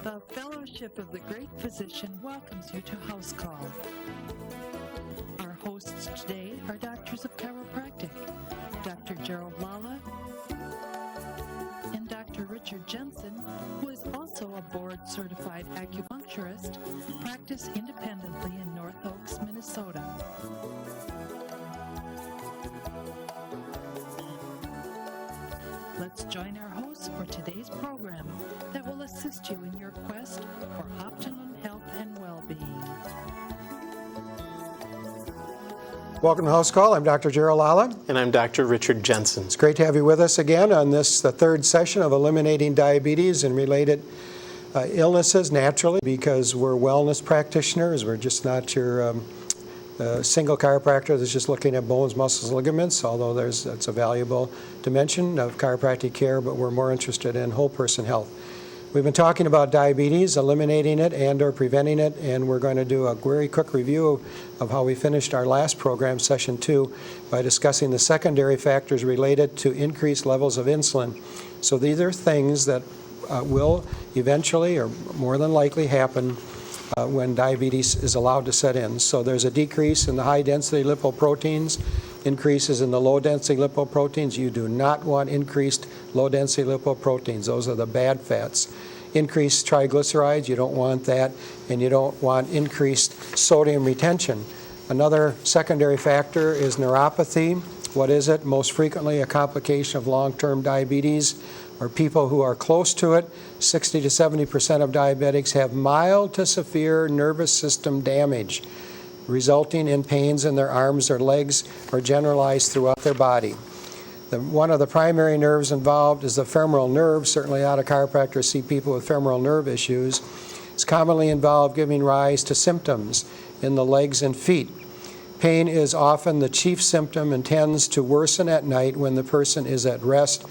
The Fellowship of the Great Physician welcomes you to House Call. Our hosts today are doctors of chiropractic, Dr. Gerald Lala and Dr. Richard Jensen, who is also a board-certified acupuncturist, practice independently in North Oaks, Minnesota. Let's join our hosts for today's program that will assist you in your quest for optimum health and well-being. Welcome to House Call. I'm Dr. Gerald Lala. And I'm Dr. Richard Jensen. It's great to have you with us again on this, the third session of Eliminating Diabetes and Related Illnesses naturally, because we're wellness practitioners. We're just not your single chiropractor that's just looking at bones, muscles, ligaments, although that's a valuable dimension of chiropractic care, but we're more interested in whole person health. We've been talking about diabetes, eliminating it and or preventing it, and we're going to do a very quick review of how we finished our last program, session 2, by discussing the secondary factors related to increased levels of insulin. So these are things that will eventually or more than likely happen when diabetes is allowed to set in. So there's a decrease in the high-density lipoproteins, increases in the low-density lipoproteins. You do not want increased low-density lipoproteins. Those are the bad fats. Increased triglycerides, you don't want that, and you don't want increased sodium retention. Another secondary factor is neuropathy. What is it? Most frequently a complication of long-term diabetes, or people who are close to it. 60 to 70% of diabetics have mild to severe nervous system damage, resulting in pains in their arms or legs or generalized throughout their body. One of the primary nerves involved is the femoral nerve. Certainly a lot of chiropractors see people with femoral nerve issues. It's commonly involved giving rise to symptoms in the legs and feet. Pain is often the chief symptom and tends to worsen at night when the person is at rest.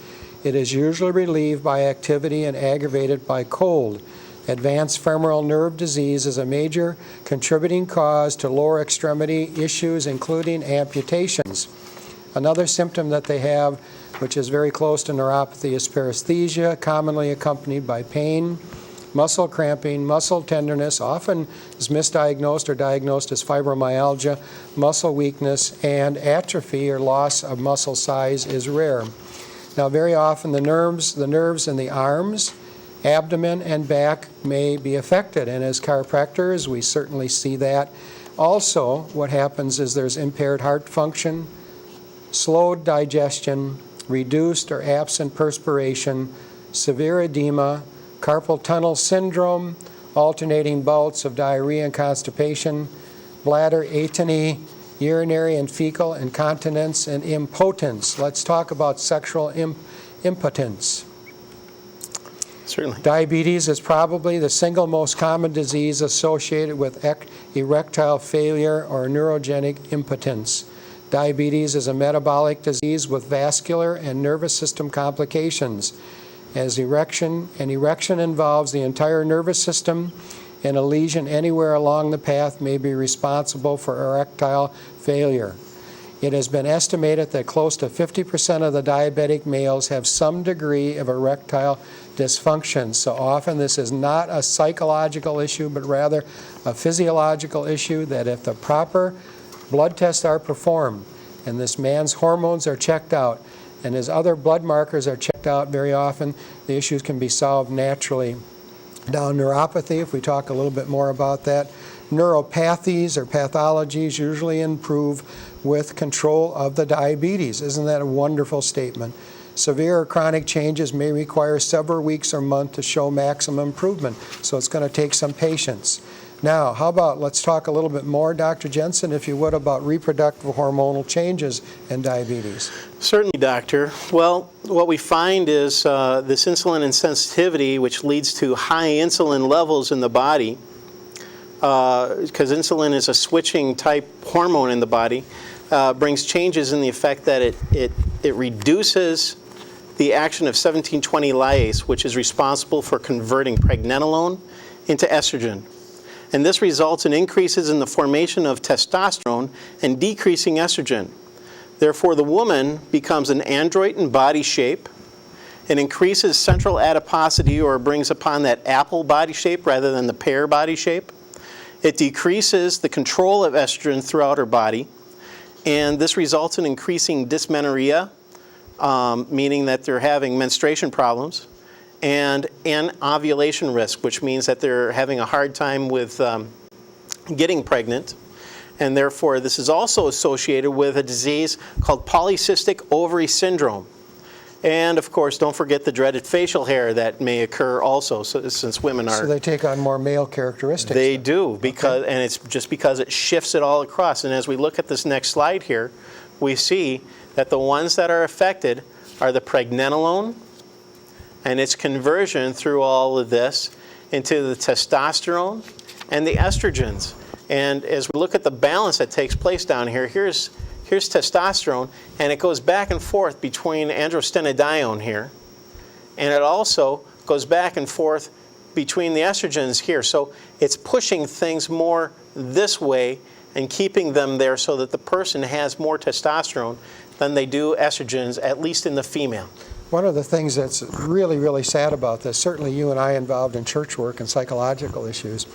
It is usually relieved by activity and aggravated by cold. Advanced femoral nerve disease is a major contributing cause to lower extremity issues, including amputations. Another symptom that they have, which is very close to neuropathy, is paresthesia, commonly accompanied by pain, muscle cramping, muscle tenderness, often is misdiagnosed or diagnosed as fibromyalgia, muscle weakness, and atrophy or loss of muscle size is rare. Now, very often the nerves in the arms, abdomen, and back may be affected, and as chiropractors, we certainly see that. Also, what happens is there's impaired heart function, slowed digestion, reduced or absent perspiration, severe edema, carpal tunnel syndrome, alternating bouts of diarrhea and constipation, bladder atony, urinary and fecal incontinence, and impotence. Let's talk about sexual impotence. Certainly. Diabetes is probably the single most common disease associated with erectile failure or neurogenic impotence. Diabetes is a metabolic disease with vascular and nervous system complications. As erection involves the entire nervous system, and a lesion anywhere along the path may be responsible for erectile failure. It has been estimated that close to 50% of the diabetic males have some degree of erectile dysfunction. So often this is not a psychological issue, but rather a physiological issue, that if the proper blood tests are performed and this man's hormones are checked out and his other blood markers are checked out, very often the issues can be solved naturally. Now, neuropathy, if we talk a little bit more about that, neuropathies or pathologies usually improve with control of the diabetes. Isn't that a wonderful statement? Severe or chronic changes may require several weeks or months to show maximum improvement, so it's going to take some patience. Now, how about let's talk a little bit more, Dr. Jensen, if you would, about reproductive hormonal changes in diabetes. Certainly, doctor. Well, what we find is this insulin insensitivity, which leads to high insulin levels in the body, because insulin is a switching type hormone in the body, brings changes in the effect that it reduces the action of 1720 lyase, which is responsible for converting pregnenolone into estrogen. And this results in increases in the formation of testosterone and decreasing estrogen. Therefore, the woman becomes an android in body shape, It increases central adiposity, or brings upon that apple body shape rather than the pear body shape. It decreases the control of estrogen throughout her body, and this results in increasing dysmenorrhea, meaning that they're having menstruation problems, and ovulation risk, which means that they're having a hard time with getting pregnant. And therefore, this is also associated with a disease called polycystic ovary syndrome. And of course, don't forget the dreaded facial hair that may occur also, since women are... So they take on more male characteristics. They do, because, and it's just because it shifts it all across. And as we look at this next slide here, we see that the ones that are affected are the pregnenolone and its conversion through all of this into the testosterone and the estrogens. And as we look at the balance that takes place down here, here's testosterone, and it goes back and forth between androstenedione here, and it also goes back and forth between the estrogens here. So it's pushing things more this way and keeping them there so that the person has more testosterone than they do estrogens, at least in the female. One of the things that's really, really sad about this, certainly you and I involved in church work and psychological issues,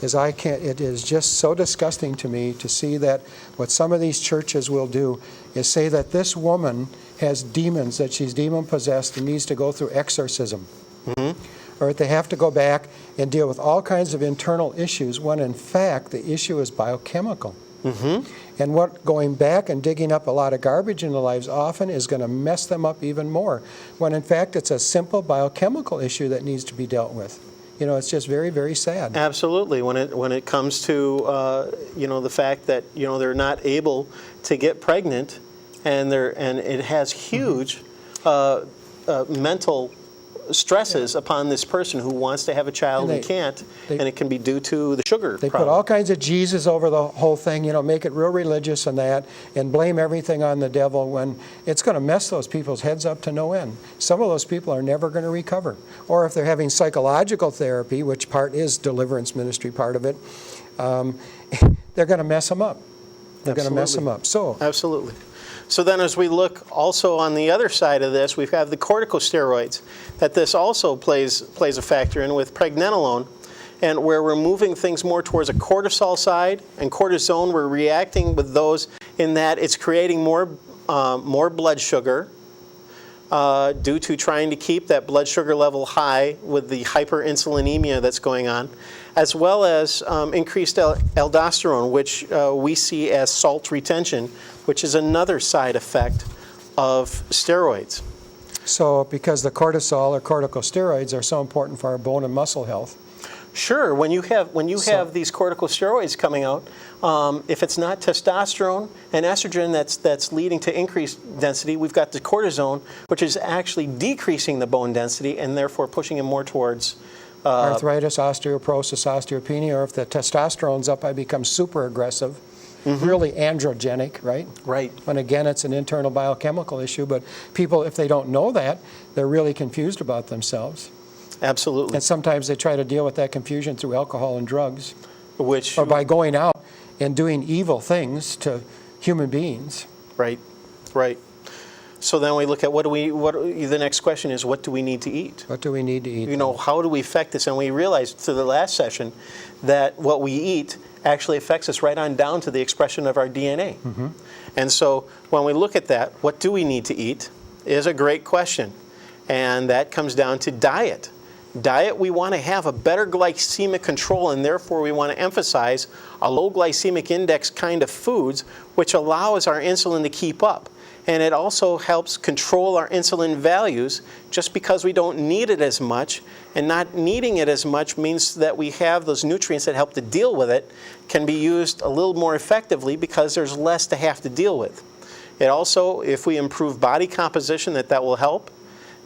is it is just so disgusting to me to see that what some of these churches will do is say that this woman has demons, that she's demon-possessed and needs to go through exorcism. Mm-hmm. Or they have to go back and deal with all kinds of internal issues when in fact the issue is biochemical. Mm-hmm. And what going back and digging up a lot of garbage in their lives often is going to mess them up even more, when in fact it's a simple biochemical issue that needs to be dealt with. You know, it's just very, very sad. Absolutely. When it comes to the fact that they're not able to get pregnant, and it has huge mental stresses upon this person who wants to have a child and can't, and it can be due to the sugar They problem. put all kinds of Jesus over the whole thing, make it real religious and that, and blame everything on the devil, when it's going to mess those people's heads up to no end. Some of those people are never going to recover. Or if they're having psychological therapy, which part is deliverance ministry, part of it, they're going to mess them up. They're going to mess them up. So Absolutely. So then as we look also on the other side of this, we have the corticosteroids, that this also plays a factor in with pregnenolone, and where we're moving things more towards a cortisol side, and cortisone, we're reacting with those in that it's creating more blood sugar due to trying to keep that blood sugar level high with the hyperinsulinemia that's going on, as well as increased aldosterone, which we see as salt retention, which is another side effect of steroids. So because the cortisol or corticosteroids are so important for our bone and muscle health. Sure. When you have these corticosteroids coming out, if it's not testosterone and estrogen that's leading to increased density, we've got the cortisone, which is actually decreasing the bone density and therefore pushing it more towards arthritis, osteoporosis, osteopenia, or if the testosterone's up, I become super aggressive. Mm-hmm. Really androgenic, right? Right. When again, it's an internal biochemical issue, but people, if they don't know that, they're really confused about themselves. Absolutely. And sometimes they try to deal with that confusion through alcohol and drugs. Or by going out and doing evil things to human beings. Right, right. So then we look at the next question is, what do we need to eat? What do we need to eat? How do we affect this? And we realized through the last session that what we eat actually affects us right on down to the expression of our DNA. Mm-hmm. And so when we look at that, what do we need to eat is a great question. And that comes down to diet. Diet, we want to have a better glycemic control, and therefore we want to emphasize a low glycemic index kind of foods, which allows our insulin to keep up. And it also helps control our insulin values, just because we don't need it as much. And not needing it as much means that we have those nutrients that help to deal with it can be used a little more effectively because there's less to have to deal with. It also, if we improve body composition, that will help.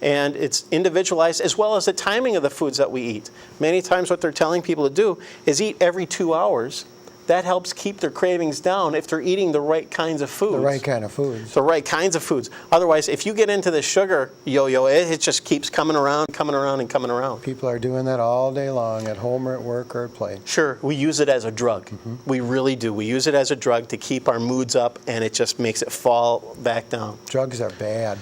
And it's individualized, as well as the timing of the foods that we eat. Many times what they're telling people to do is eat every 2 hours, that helps keep their cravings down if they're eating the right kinds of foods. The right kind of foods. The right kinds of foods. Otherwise, if you get into the sugar yo-yo, it just keeps coming around, and coming around. People are doing that all day long, at home or at work or at play. Sure, we use it as a drug. We really do. We use it as a drug to keep our moods up, and it just makes it fall back down. Drugs are bad.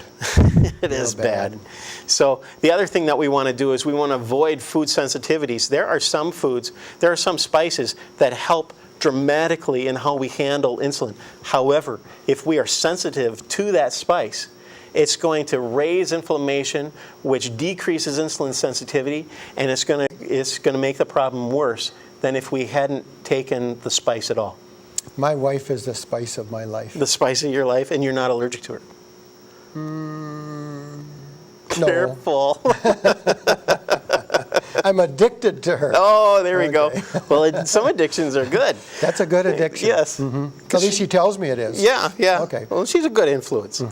It is bad. So the other thing that we want to do is we want to avoid food sensitivities. There are some foods, there are some spices that help dramatically in how we handle insulin. However, if we are sensitive to that spice, it's going to raise inflammation, which decreases insulin sensitivity, and it's going to make the problem worse than if we hadn't taken the spice at all. My wife is the spice of my life. The spice of your life, and you're not allergic to her. No. Careful. I'm addicted to her. Oh, there we go. Okay. Well, some addictions are good. That's a good addiction. Yes. At least she tells me it is. Yeah. Okay. Well, she's a good influence.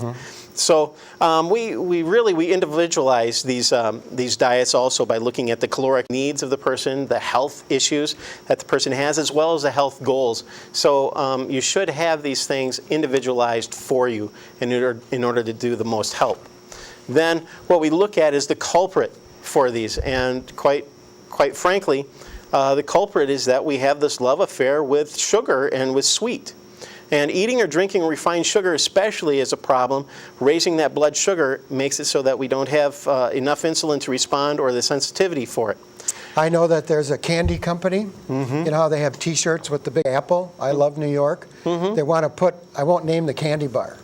So we individualize these diets also by looking at the caloric needs of the person, the health issues that the person has, as well as the health goals. So you should have these things individualized for you in order to do the most help. Then what we look at is the culprit for these, and quite frankly, the culprit is that we have this love affair with sugar and with sweet. And eating or drinking refined sugar especially is a problem. Raising that blood sugar makes it so that we don't have enough insulin to respond or the sensitivity for it. I know that there's a candy company. You know how they have T-shirts with the big apple? I love New York. They want to put, I won't name the candy bar,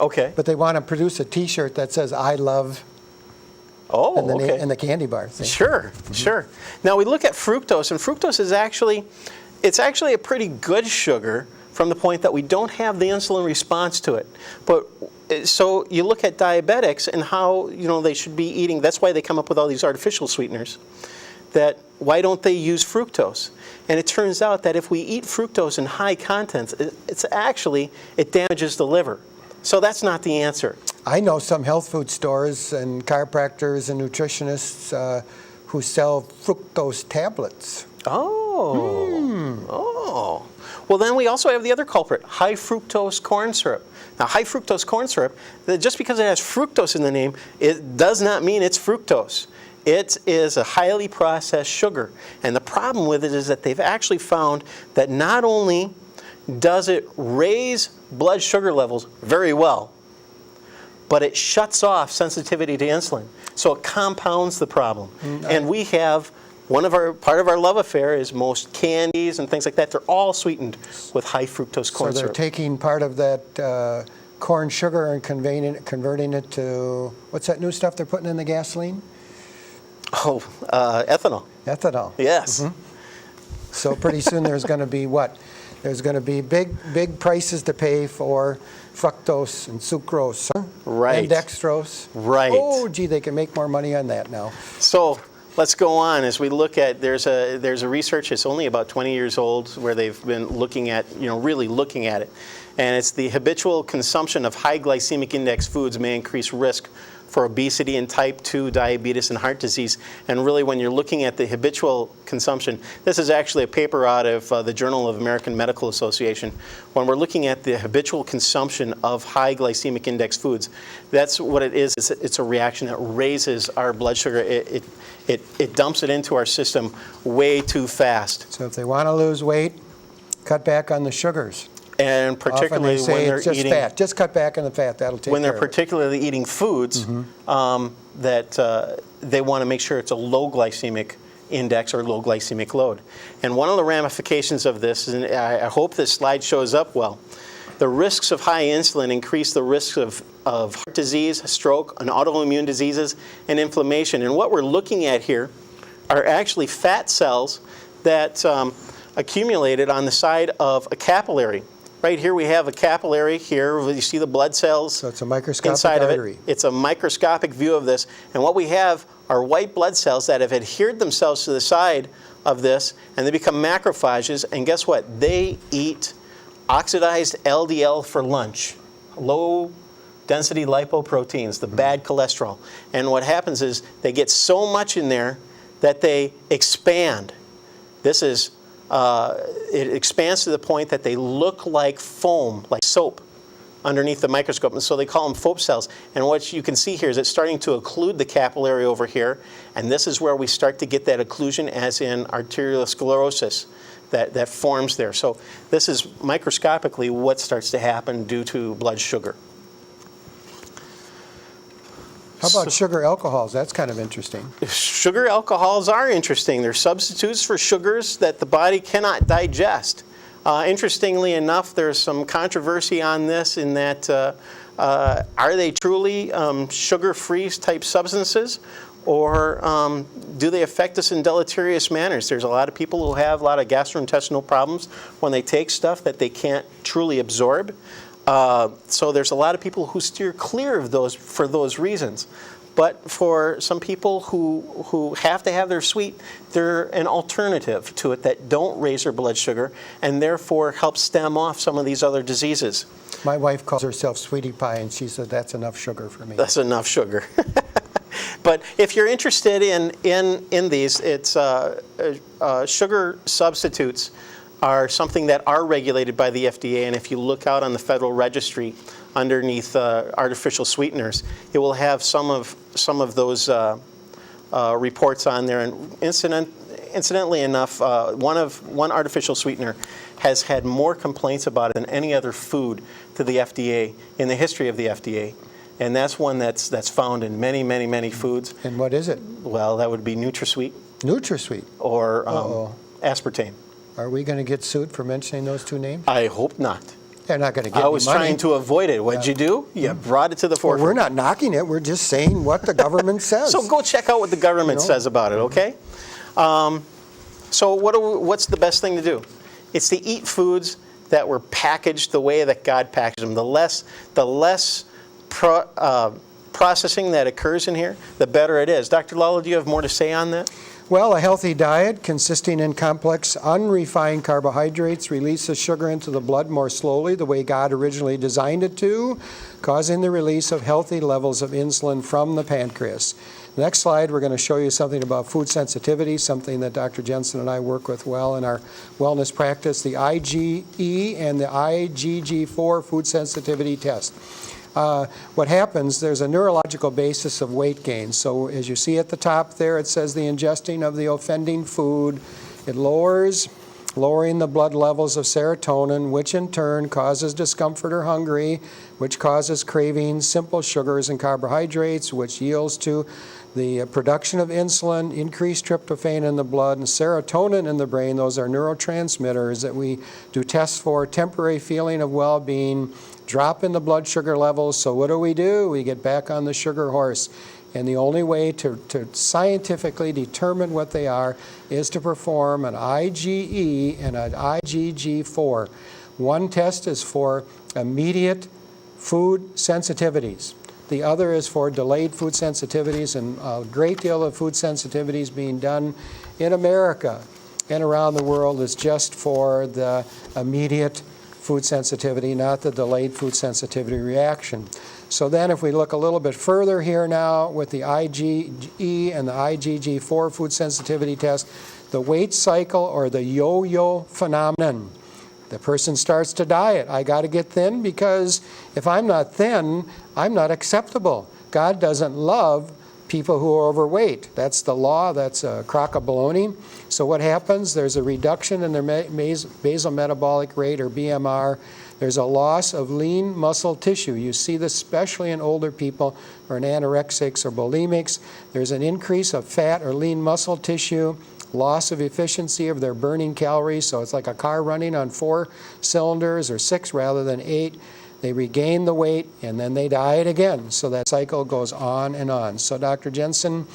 Okay. but they want to produce a T-shirt that says I love Oh, okay. and the candy bar. See? Sure, sure. Now we look at fructose, and fructose is actually a pretty good sugar from the point that we don't have the insulin response to it. But so you look at diabetics and how they should be eating. That's why they come up with all these artificial sweeteners. That why don't they use fructose? And it turns out that if we eat fructose in high contents, it damages the liver. So that's not the answer. I know some health food stores and chiropractors and nutritionists who sell fructose tablets. Oh. Well, then we also have the other culprit, high fructose corn syrup. Now, high fructose corn syrup, just because it has fructose in the name, it does not mean it's fructose. It is a highly processed sugar. And the problem with it is that they've actually found that not only does it raise blood sugar levels very well, but it shuts off sensitivity to insulin. So it compounds the problem. And we have part of our love affair is most candies and things like that. They're all sweetened with high fructose corn syrup. So they're taking part of that corn sugar and converting it to, what's that new stuff they're putting in the gasoline? Oh, ethanol. Ethanol. Yes. So pretty soon there's going to be what? There's going to be big prices to pay for fructose and sucrose, Right. and dextrose. Right. Oh, gee, they can make more money on that now. So let's go on as we look at, there's a research that's only about 20 years old where they've been looking at, really looking at it. And it's the habitual consumption of high glycemic index foods may increase risk for obesity and type 2 diabetes and heart disease. And really when you're looking at the habitual consumption, this is actually a paper out of the Journal of American Medical Association. When we're looking at the habitual consumption of high glycemic index foods, that's what it is. It's a reaction that raises our blood sugar. It dumps it into our system way too fast. So if they want to lose weight, cut back on the sugars. And particularly Often they say when they're it's just eating fat. Just cut back on the fat. That'll take when they're care of it. particularly eating foods that they want to make sure it's a low glycemic index or low glycemic load. And one of the ramifications of this, and I hope this slide shows up well, the risks of high insulin increase the risks of heart disease, stroke, and autoimmune diseases, and inflammation. And what we're looking at here are actually fat cells that accumulated on the side of a capillary. Right here we have a capillary here. You see the blood cells So it's a microscopic inside artery. of it. It's a microscopic view of this. And what we have are white blood cells that have adhered themselves to the side of this, and they become macrophages. And guess what? They eat oxidized LDL for lunch, low density lipoproteins, the bad cholesterol. And what happens is they get so much in there that they expand. This is it expands to the point that they look like foam, like soap, underneath the microscope, and so they call them Fope cells. And what you can see here is it's starting to occlude the capillary over here, and this is where we start to get that occlusion, as in arteriosclerosis that forms there. So this is microscopically what starts to happen due to blood sugar. How about sugar alcohols? That's kind of interesting. Sugar alcohols are interesting. They're substitutes for sugars that the body cannot digest. Interestingly enough, there's some controversy on this in that are they truly sugar-free type substances, or do they affect us in deleterious manners? There's a lot of people who have a lot of gastrointestinal problems when they take stuff that they can't truly absorb. So there's a lot of people who steer clear of those for those reasons. But for some people who have to have their sweet, they're an alternative to it that don't raise their blood sugar and therefore help stem off some of these other diseases. My wife calls herself Sweetie Pie, and she said that's enough sugar for me. That's enough sugar. But if you're interested in these, it's sugar substitutes are something that are regulated by the FDA, and if you look out on the Federal Registry underneath artificial sweeteners, it will have some of those reports on there. And incidentally enough, one artificial sweetener has had more complaints about it than any other food to the FDA in the history of the FDA. And that's one that's found in many, many, many foods. And what is it? Well, that would be NutraSweet. NutraSweet. Or aspartame. Are we going to get sued for mentioning those two names? I hope not. They're not going to get I was any money. trying to avoid it. What'd you do? You brought it to the forefront. Well, we're not knocking it. We're just saying what the government says. So go check out what the government says about it, okay? So what's the best thing to do? It's to eat foods that were packaged the way that God packaged them. The less processing that occurs in here, the better it is. Dr. Lala, do you have more to say on that? Well, a healthy diet consisting in complex, unrefined carbohydrates releases sugar into the blood more slowly, the way God originally designed it to, causing the release of healthy levels of insulin from the pancreas. Next slide, we're going to show you something about food sensitivity, something that Dr. Jensen and I work with well in our wellness practice, the IgE and the IgG4 food sensitivity test. What happens, there's a neurological basis of weight gain. So as you see at the top there, it says the ingesting of the offending food, it lowering the blood levels of serotonin, which in turn causes discomfort or hungry, which causes cravings, simple sugars and carbohydrates, which yields to the production of insulin, increased tryptophan in the blood, and serotonin in the brain. Those are neurotransmitters that we do tests for, temporary feeling of well-being, drop in the blood sugar levels. So what do? We get back on the sugar horse. And the only way to scientifically determine what they are is to perform an IgE and an IgG4. One test is for immediate food sensitivities. The other is for delayed food sensitivities, and a great deal of food sensitivities being done in America and around the world is just for the immediate food sensitivity, not the delayed food sensitivity reaction. So then if we look a little bit further here now with the IgE and the IgG4 food sensitivity test, the weight cycle or the yo-yo phenomenon. The person starts to diet. I got to get thin because if I'm not thin, I'm not acceptable. God doesn't love people who are overweight. That's the law. That's a crock of baloney. So what happens? There's a reduction in their basal metabolic rate, or BMR. There's a loss of lean muscle tissue. You see this especially in older people or in anorexics or bulimics. There's an increase of fat or lean muscle tissue, loss of efficiency of their burning calories. So it's like a car running on 4 cylinders or 6 rather than 8. They regain the weight and then they diet again. So that cycle goes on and on. So Dr. Jensen,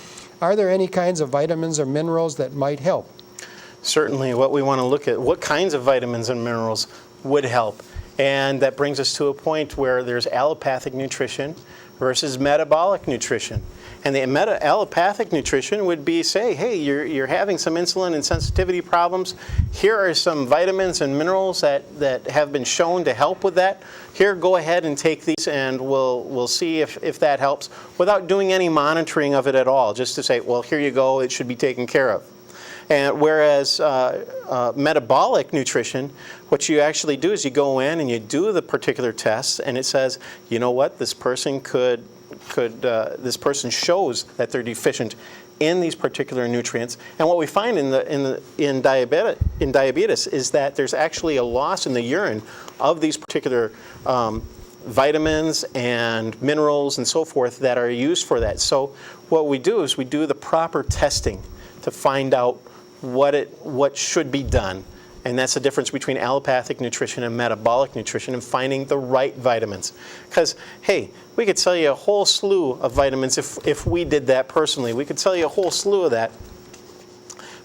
are there any kinds of vitamins or minerals that might help? Certainly, what we want to look at, what kinds of vitamins and minerals would help. And that brings us to a point where there's allopathic nutrition versus metabolic nutrition. And the allopathic nutrition would be, say, hey, you're having some insulin and sensitivity problems. Here are some vitamins and minerals that have been shown to help with that. Here, go ahead and take these, and we'll see if that helps, without doing any monitoring of it at all, just to say, well, here you go, it should be taken care of. And whereas metabolic nutrition, what you actually do is you go in and you do the particular tests, and it says, you know what, this person this person shows that they're deficient in these particular nutrients. And what we find in diabetes is that there's actually a loss in the urine of these particular vitamins and minerals and so forth that are used for that. So what we do is we do the proper testing to find out what should be done. And that's the difference between allopathic nutrition and metabolic nutrition, and finding the right vitamins. Because, hey, we could tell you a whole slew of vitamins if we did that personally. We could tell you a whole slew of that.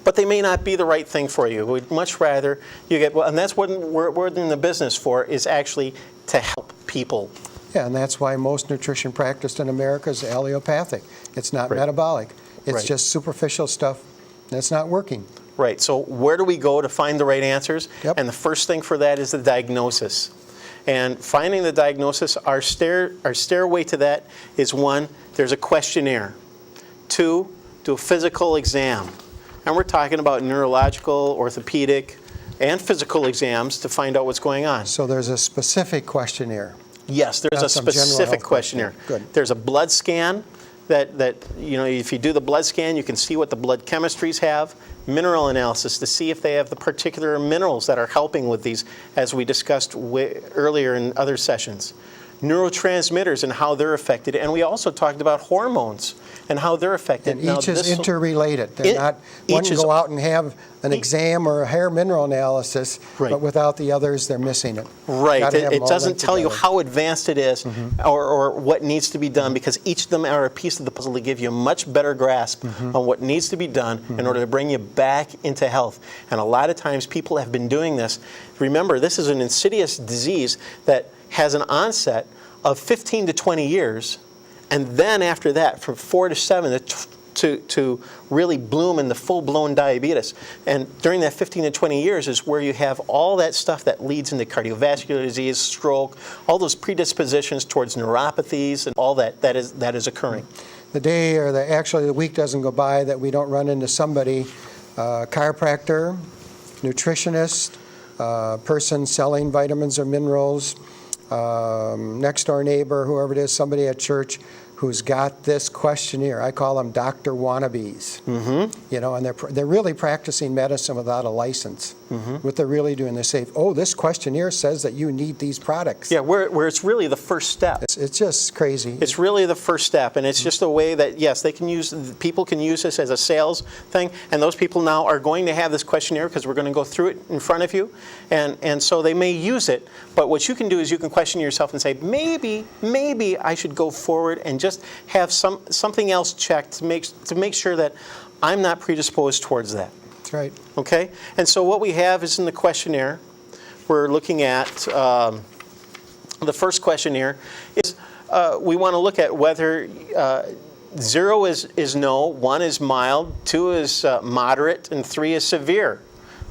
But they may not be the right thing for you. We'd much rather you get, well, and that's what we're in the business for, is actually to help people. Yeah, and that's why most nutrition practiced in America is allopathic. It's not metabolic. It's just superficial stuff that's not working. Right, so where do we go to find the right answers? Yep. And the first thing for that is the diagnosis. And finding the diagnosis, our stairway to that is 1, there's a questionnaire. 2, do a physical exam. And we're talking about neurological, orthopedic, and physical exams to find out what's going on. So there's a specific questionnaire. Yes, there's a specific questionnaire. Good. There's a blood scan that if you do the blood scan, you can see what the blood chemistries have. Mineral analysis to see if they have the particular minerals that are helping with these, as we discussed earlier in other sessions. Neurotransmitters and how they're affected. And we also talked about hormones and how they're affected. And each is interrelated. They're not, one can go out and have an exam or a hair mineral analysis, but without the others, they're missing it. Right. It doesn't tell you how advanced it is or what needs to be done, because each of them are a piece of the puzzle to give you a much better grasp on what needs to be done in order to bring you back into health. And a lot of times people have been doing this. Remember, this is an insidious disease that has an onset of 15 to 20 years, and then after that, from 4 to 7 to really bloom in the full-blown diabetes. And during that 15 to 20 years is where you have all that stuff that leads into cardiovascular disease, stroke, all those predispositions towards neuropathies and all that is occurring. The day, or the week doesn't go by that we don't run into somebody, chiropractor, nutritionist, person selling vitamins or minerals, next door neighbor, whoever it is, somebody at church who's got this questionnaire. I call them doctor wannabes. And they're really practicing medicine without a license. What they're really doing, they say, oh, this questionnaire says that you need these products. Yeah, where it's really the first step. It's just crazy. It's really the first step, and it's just a way that, yes, people can use this as a sales thing, and those people now are going to have this questionnaire because we're going to go through it in front of you, and so they may use it, but what you can do is you can question yourself and say, maybe I should go forward and just have something else checked to make sure that I'm not predisposed towards that. That's right. Okay? And so what we have is in the questionnaire, we're looking at the first questionnaire is we want to look at whether 0 is no, 1 is mild, 2 is moderate, and 3 is severe.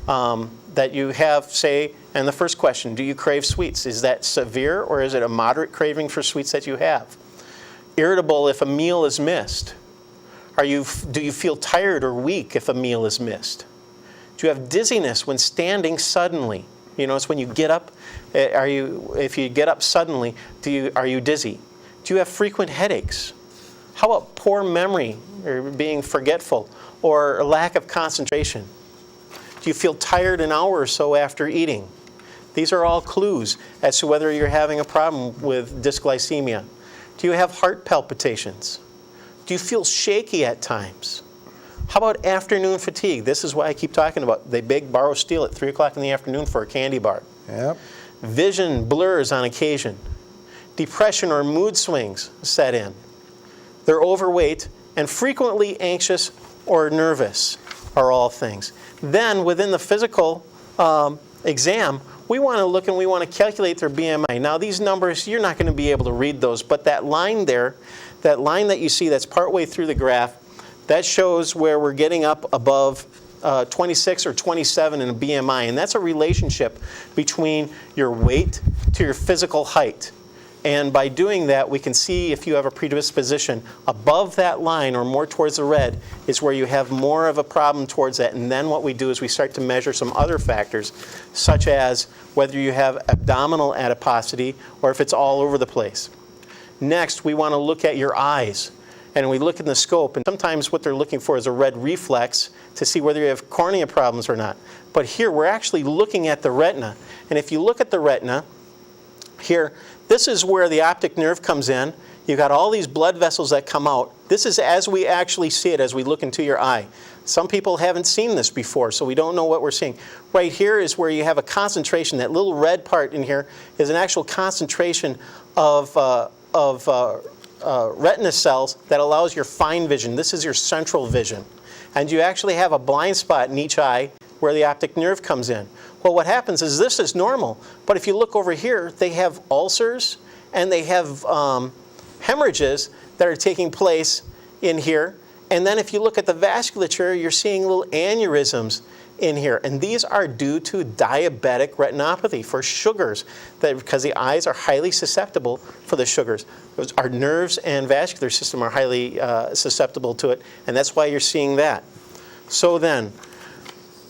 That you have, say, and the first question, do you crave sweets? Is that severe, or is it a moderate craving for sweets that you have? Irritable if a meal is missed. Do you feel tired or weak if a meal is missed? Do you have dizziness when standing suddenly? It's when you get up. If you get up suddenly, are you dizzy? Do you have frequent headaches? How about poor memory or being forgetful or a lack of concentration? Do you feel tired an hour or so after eating? These are all clues as to whether you're having a problem with dysglycemia. Do you have heart palpitations? Do you feel shaky at times? How about afternoon fatigue? This is why I keep talking about they beg, borrow, steal at 3 o'clock in the afternoon for a candy bar. Yep. Vision blurs on occasion. Depression or mood swings set in. They're overweight and frequently anxious or nervous are all things. Then within the physical exam, we want to look and we want to calculate their BMI. Now these numbers, you're not going to be able to read those, but that line there, that line that you see that's partway through the graph, that shows where we're getting up above 26 or 27 in a BMI, and that's a relationship between your weight to your physical height. And by doing that, we can see if you have a predisposition above that line or more towards the red is where you have more of a problem towards that. And then what we do is we start to measure some other factors, such as whether you have abdominal adiposity or if it's all over the place. Next, we want to look at your eyes. And we look in the scope, and sometimes what they're looking for is a red reflex to see whether you have cornea problems or not. But here, we're actually looking at the retina. And if you look at the retina, here, this is where the optic nerve comes in. You've got all these blood vessels that come out. This is as we actually see it as we look into your eye. Some people haven't seen this before, so we don't know what we're seeing. Right here is where you have a concentration. That little red part in here is an actual concentration of retina cells that allows your fine vision. This is your central vision. And you actually have a blind spot in each eye where the optic nerve comes in. Well, what happens is this is normal, but if you look over here, they have ulcers and they have hemorrhages that are taking place in here. And then if you look at the vasculature, you're seeing little aneurysms in here. And these are due to diabetic retinopathy for sugars, because the eyes are highly susceptible for the sugars. Our nerves and vascular system are highly susceptible to it, and that's why you're seeing that. So then,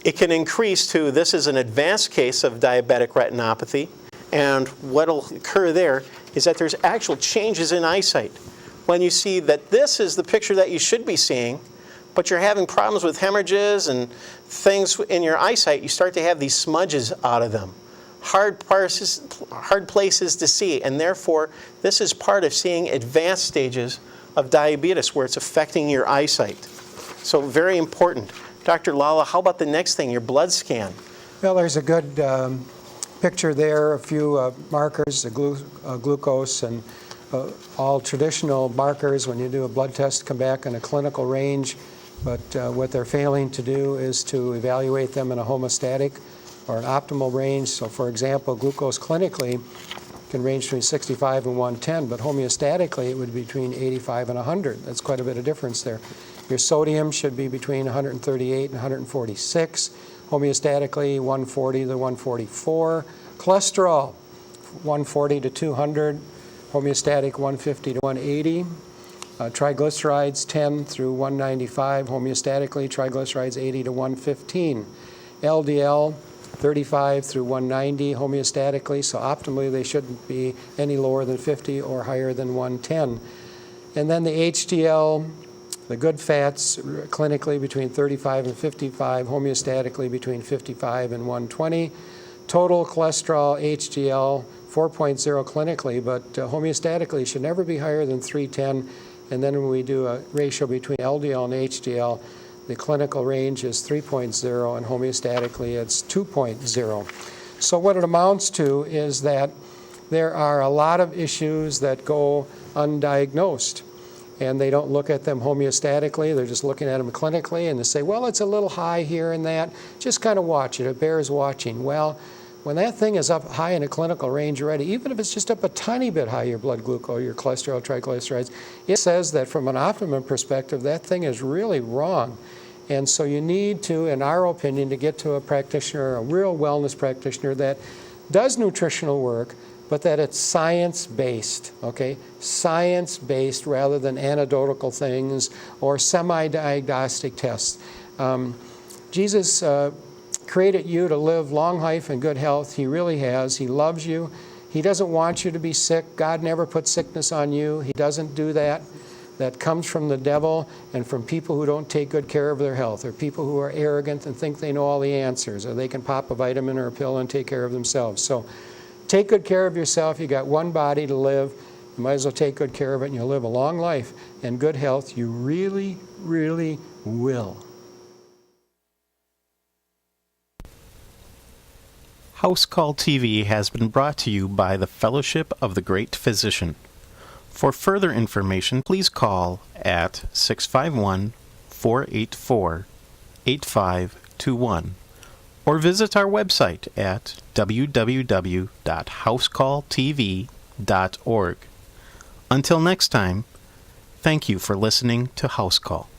it can increase to, this is an advanced case of diabetic retinopathy, and what will occur there is that there's actual changes in eyesight. When you see that this is the picture that you should be seeing, but you're having problems with hemorrhages and things in your eyesight, you start to have these smudges out of them. Hard places to see, and therefore this is part of seeing advanced stages of diabetes where it's affecting your eyesight. So very important. Dr. Lala, how about the next thing, your blood scan? Well, there's a good picture there, a few markers, glucose, and all traditional markers when you do a blood test come back in a clinical range, but what they're failing to do is to evaluate them in a homeostatic or an optimal range. So for example, glucose clinically can range between 65 and 110, but homeostatically it would be between 85 and 100. That's quite a bit of difference there. Your sodium should be between 138 and 146. Homeostatically, 140 to 144. Cholesterol, 140 to 200. Homeostatic, 150 to 180. Triglycerides, 10 through 195. Homeostatically, triglycerides, 80 to 115. LDL, 35 through 190 homeostatically, so optimally they shouldn't be any lower than 50 or higher than 110. And then the HDL, the good fats, clinically between 35 and 55, homeostatically between 55 and 120. Total cholesterol, HDL, 4.0 clinically, but homeostatically should never be higher than 310. And then when we do a ratio between LDL and HDL, the clinical range is 3.0, and homeostatically it's 2.0. So what it amounts to is that there are a lot of issues that go undiagnosed, and they don't look at them homeostatically. They're just looking at them clinically, and they say, well, it's a little high here and that. Just kind of watch it. It bears watching. Well, when that thing is up high in a clinical range already, even if it's just up a tiny bit high, your blood glucose, your cholesterol, triglycerides, it says that from an optimum perspective, that thing is really wrong. And so you need to, in our opinion, to get to a practitioner, a real wellness practitioner that does nutritional work, but that it's science-based, okay? Science-based rather than anecdotal things or semi-diagnostic tests. Jesus created you to live long life and good health. He really has. He loves you. He doesn't want you to be sick. God never put sickness on you. He doesn't do that. That comes from the devil and from people who don't take good care of their health, or people who are arrogant and think they know all the answers, or they can pop a vitamin or a pill and take care of themselves. So take good care of yourself. You got one body to live. You might as well take good care of it, and you'll live a long life and good health. You really, really will. House Call TV has been brought to you by the Fellowship of the Great Physician. For further information, please call at 651-484-8521 or visit our website at www.housecalltv.org. Until next time, thank you for listening to House Call.